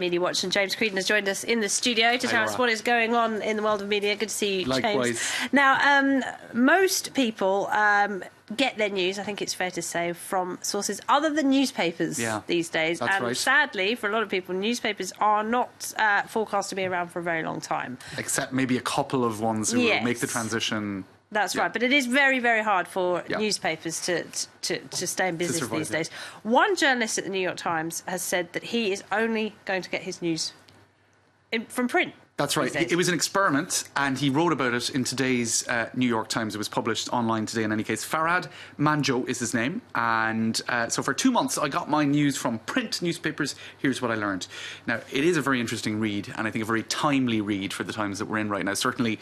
Media Watch, and James Creedon has joined us in the studio to tell us what is going on in the world of media. Good to see you, Likewise. James. Now, most people get their news, I think it's fair to say, from sources other than newspapers these days. That's right. Sadly, for a lot of people, newspapers are not forecast to be around for a very long time. Except maybe a couple of ones who will make the transition. That's right, but it is very, very hard for newspapers to stay in business these days. One journalist at the New York Times has said that he is only going to get his news from print. That's right. It was an experiment, and he wrote about it in today's New York Times. It was published online today, in any case. Fahad Manjoo is his name, and so for 2 months I got my news from print newspapers. Here's what I learned. Now, it is a very interesting read, and I think a very timely read for the times that we're in right now. Certainly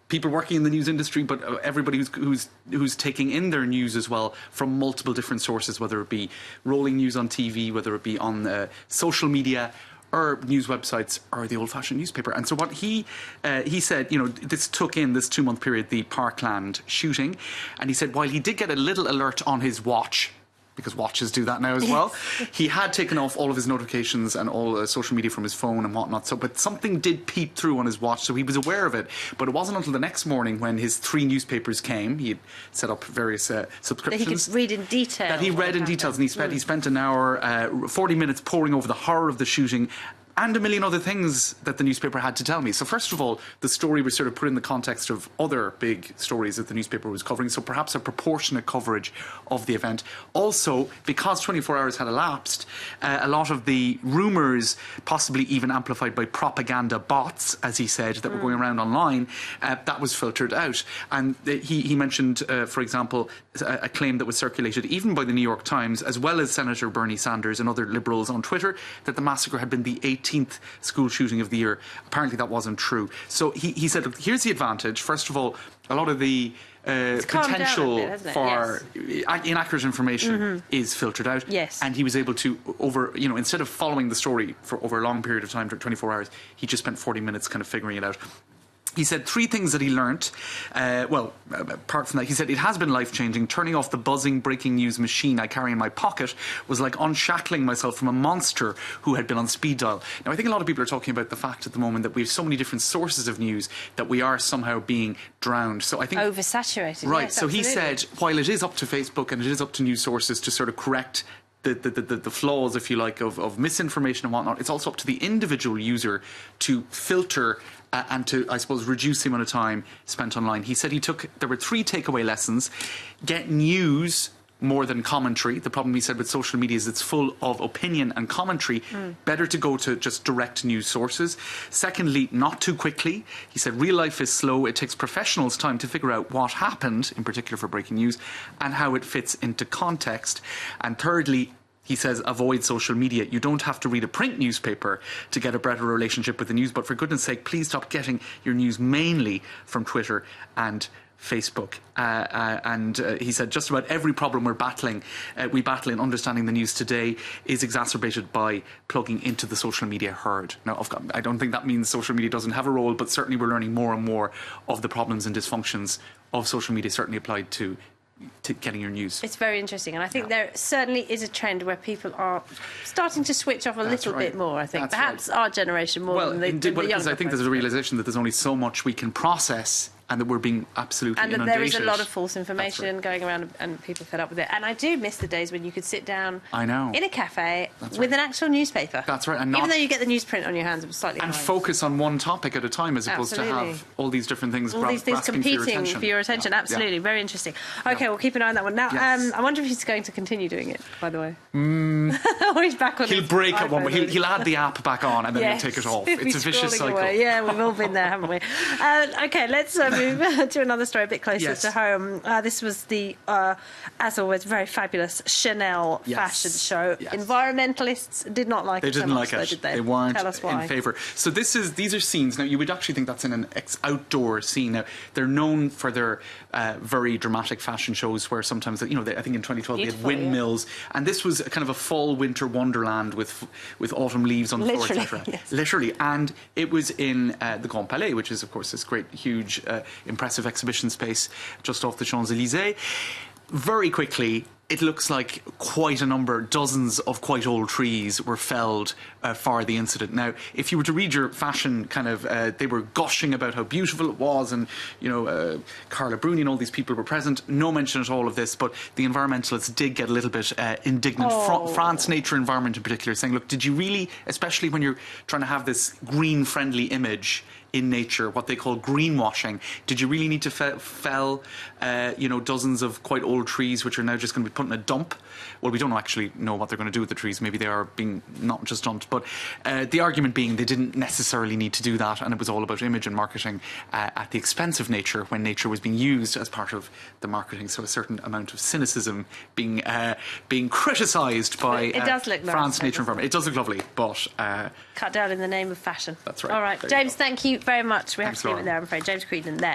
people working in the news industry, but everybody who's taking in their news as well from multiple different sources, whether it be rolling news on TV, whether it be on social media, or news websites, or the old-fashioned newspaper. And so what he said, you know, this took in this 2-month period, the Parkland shooting, and he said while he did get a little alert on his watch, because watches do that now as well, he had taken off all of his notifications and all social media from his phone and whatnot. So, but something did peep through on his watch, so he was aware of it. But it wasn't until the next morning when his 3 newspapers came, he had set up various subscriptions. That he could read in detail. That he read in details, and he spent an hour, 40 minutes poring over the horror of the shooting, and a million other things that the newspaper had to tell me. So first of all, the story was sort of put in the context of other big stories that the newspaper was covering, so perhaps a proportionate coverage of the event. Also, because 24 hours had elapsed, a lot of the rumours, possibly even amplified by propaganda bots, as he said, that were going around online, that was filtered out. And he mentioned, for example, a claim that was circulated even by the New York Times, as well as Senator Bernie Sanders and other liberals on Twitter, that the massacre had been the 18th school shooting of the year. Apparently that wasn't true. So he said, look, here's the advantage. First of all, a lot of the potential for inaccurate information is filtered out. Yes. And he was able to, instead of following the story for over a long period of time, 24 hours, he just spent 40 minutes kind of figuring it out. He said 3 things that he learnt. Apart from that, he said, it has been life-changing. Turning off the buzzing breaking news machine I carry in my pocket was like unshackling myself from a monster who had been on speed dial. Now, I think a lot of people are talking about the fact at the moment that we have so many different sources of news that we are somehow being drowned. So I think oversaturated. Right. Yes, so absolutely. He said, while it is up to Facebook and it is up to news sources to sort of correct the flaws, if you like, of misinformation and whatnot, it's also up to the individual user to filter and to, I suppose, reduce the amount of time spent online. He said there were 3 takeaway lessons. Get news more than commentary. The problem, he said, with social media is it's full of opinion and commentary. Better to go to just direct news sources. Secondly, not too quickly. He said real life is slow. It takes professionals time to figure out what happened, in particular for breaking news, and how it fits into context. And thirdly, he says, avoid social media. You don't have to read a print newspaper to get a better relationship with the news, but for goodness sake, please stop getting your news mainly from Twitter and Facebook. He said just about every problem we battle in understanding the news today is exacerbated by plugging into the social media herd. Now, I don't think that means social media doesn't have a role, but certainly we're learning more and more of the problems and dysfunctions of social media, certainly applied to getting your news. It's very interesting, and I think there certainly is a trend where people are starting to switch off a little bit more, I think. Perhaps our generation more than the younger. Because I think there's a realisation that there's only so much we can process, and that we're being absolutely inundated. And that there is a lot of false information going around, and people fed up with it. And I do miss the days when you could sit down in a cafe with an actual newspaper. That's right. And even though you get the newsprint on your hands, it was slightly and focus on one topic at a time, as opposed to have all these different things competing for your attention. Absolutely. Very interesting. Okay, we'll keep an eye on that one. Now, I wonder if he's going to continue doing it, by the way. Or he's back on. He'll break at one point. He'll add the app back on, and then he'll take it off. It's a vicious cycle. Away. Yeah, we've all been there, haven't we? Okay, let's move to another story a bit closer to home. This was the, as always, very fabulous Chanel fashion show. Environmentalists did not like it. They didn't like it. Did they? They weren't Tell us why. in favour. So these are scenes. Now, you would actually think that's in an outdoor scene. Now, they're known for their very dramatic fashion shows where sometimes, I think in 2012 they had windmills. And this was kind of a fall-winter wonderland with autumn leaves on the floor, etc. Literally. And it was in the Grand Palais, which is, of course, this great, huge, impressive exhibition space just off the Champs-Élysées. Very quickly, it looks like quite a number, dozens of quite old trees were felled for the incident. Now, if you were to read your fashion kind of, they were gushing about how beautiful it was, and, you know, Carla Bruni and all these people were present. No mention at all of this, but the environmentalists did get a little bit indignant. France Nature Environment in particular, saying, look, did you really, especially when you're trying to have this green-friendly image in nature, what they call greenwashing, did you really need to fell, you know, dozens of quite old trees which are now just going to be put in a dump? Well, we don't actually know what they're going to do with the trees. Maybe they are being not just dumped, but the argument being they didn't necessarily need to do that, and it was all about image and marketing at the expense of nature, when nature was being used as part of the marketing. So a certain amount of cynicism being criticised by it does look France nice, Nature Environment. It does look lovely, but cut down in the name of fashion. That's right. All right, James, thank you very much. We have to leave it there, I'm afraid. James Creedon there.